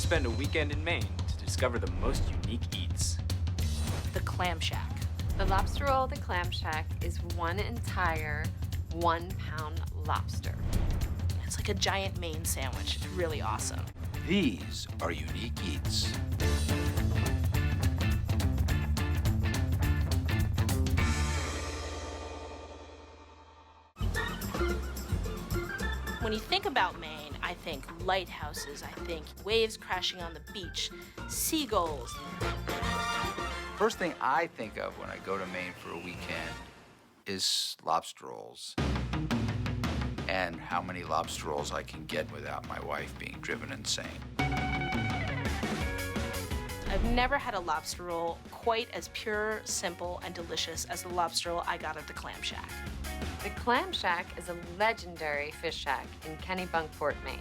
spend a weekend in Maine to discover the most unique eats. The Clam Shack. The lobster roll at the Clam Shack is one entire 1 pound lobster. It's like a giant Maine sandwich. It's really awesome. These are unique eats. When you think about Maine, I think lighthouses, I think waves crashing on the beach, seagulls. First thing I think of when I go to Maine for a weekend is lobster rolls. And how many lobster rolls I can get without my wife being driven insane. I've never had a lobster roll quite as pure, simple, and delicious as the lobster roll I got at the Clam Shack. The Clam Shack is a legendary fish shack in Kennebunkport, Maine.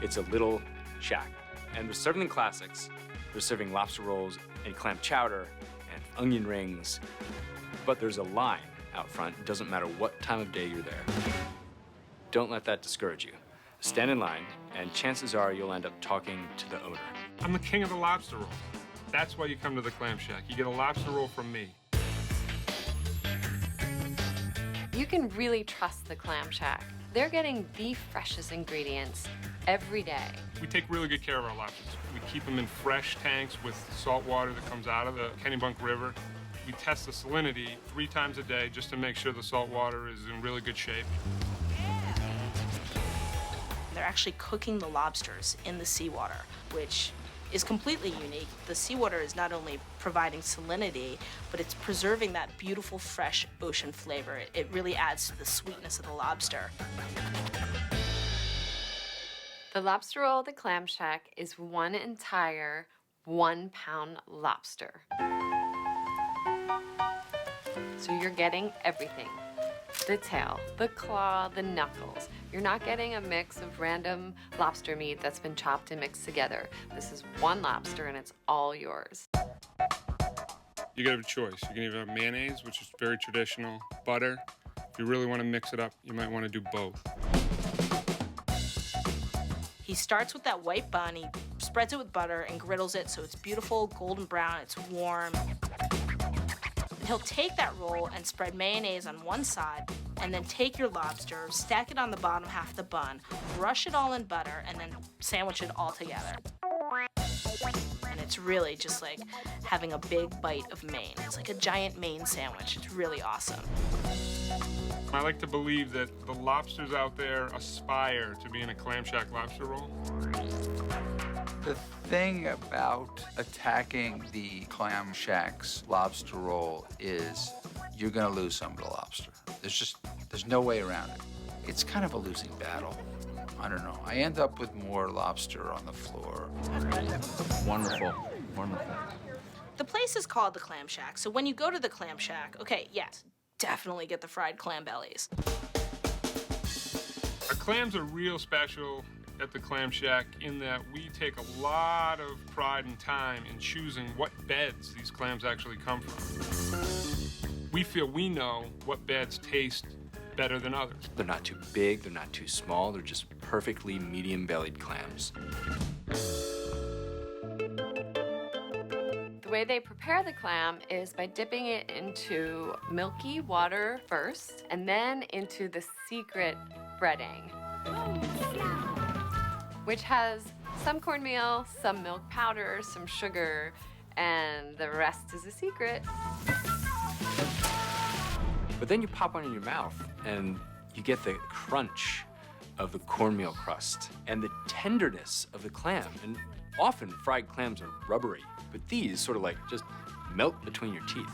It's a little shack, and they're serving the classics. They're serving lobster rolls and clam chowder and onion rings. But there's a line out front. It doesn't matter what time of day you're there. Don't let that discourage you. Stand in line, and chances are you'll end up talking to the owner. I'm the king of the lobster roll. That's why you come to the Clam Shack. You get a lobster roll from me. You can really trust the Clam Shack. They're getting the freshest ingredients every day. We take really good care of our lobsters. We keep them in fresh tanks with salt water that comes out of the Kennebunk River. We test the salinity 3 times a day just to make sure the salt water is in really good shape. They're actually cooking the lobsters in the seawater, which is completely unique. The seawater is not only providing salinity, but it's preserving that beautiful, fresh ocean flavor. It really adds to the sweetness of the lobster. The lobster roll at the Clam Shack is one entire 1 pound lobster. So you're getting everything. The tail, the claw, the knuckles. You're not getting a mix of random lobster meat that's been chopped and mixed together. This is one lobster and it's all yours. You can have a choice. You can either have mayonnaise, which is very traditional, butter. If you really want to mix it up, you might want to do both. He starts with that white bun, he spreads it with butter and griddles it so it's beautiful, golden brown, it's warm. He'll take that roll and spread mayonnaise on one side, and then take your lobster, stack it on the bottom half of the bun, brush it all in butter, and then sandwich it all together. And it's really just like having a big bite of Maine. It's like a giant Maine sandwich. It's really awesome. I like to believe that the lobsters out there aspire to be in a Clam Shack lobster roll. The thing about attacking the Clam Shack's lobster roll is you're gonna lose some of the lobster. There's no way around it. It's kind of a losing battle. I don't know. I end up with more lobster on the floor. Wonderful, wonderful. The place is called the Clam Shack, so when you go to the Clam Shack, okay, yes, definitely get the fried clam bellies. Our clams are real special at the Clam Shack in that we take a lot of pride and time in choosing what beds these clams actually come from. We feel we know what beds taste better than others. They're not too big, they're not too small, they're just perfectly medium-bellied clams. The way they prepare the clam is by dipping it into milky water first, and then into the secret breading, which has some cornmeal, some milk powder, some sugar, and the rest is a secret. But then you pop one in your mouth, and you get the crunch of the cornmeal crust and the tenderness of the clam. And often fried clams are rubbery, but these sort of like just melt between your teeth.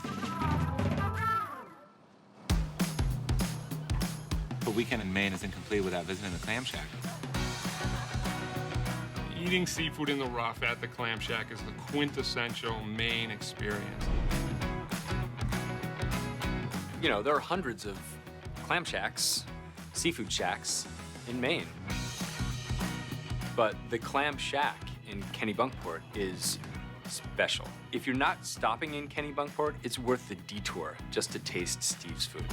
A weekend in Maine is incomplete without visiting the Clam Shack. Eating seafood in the rough at the Clam Shack is the quintessential Maine experience. You know, there are hundreds of clam shacks, seafood shacks in Maine. But the Clam Shack in Kennebunkport is special. If you're not stopping in Kennebunkport, it's worth the detour just to taste Steve's food.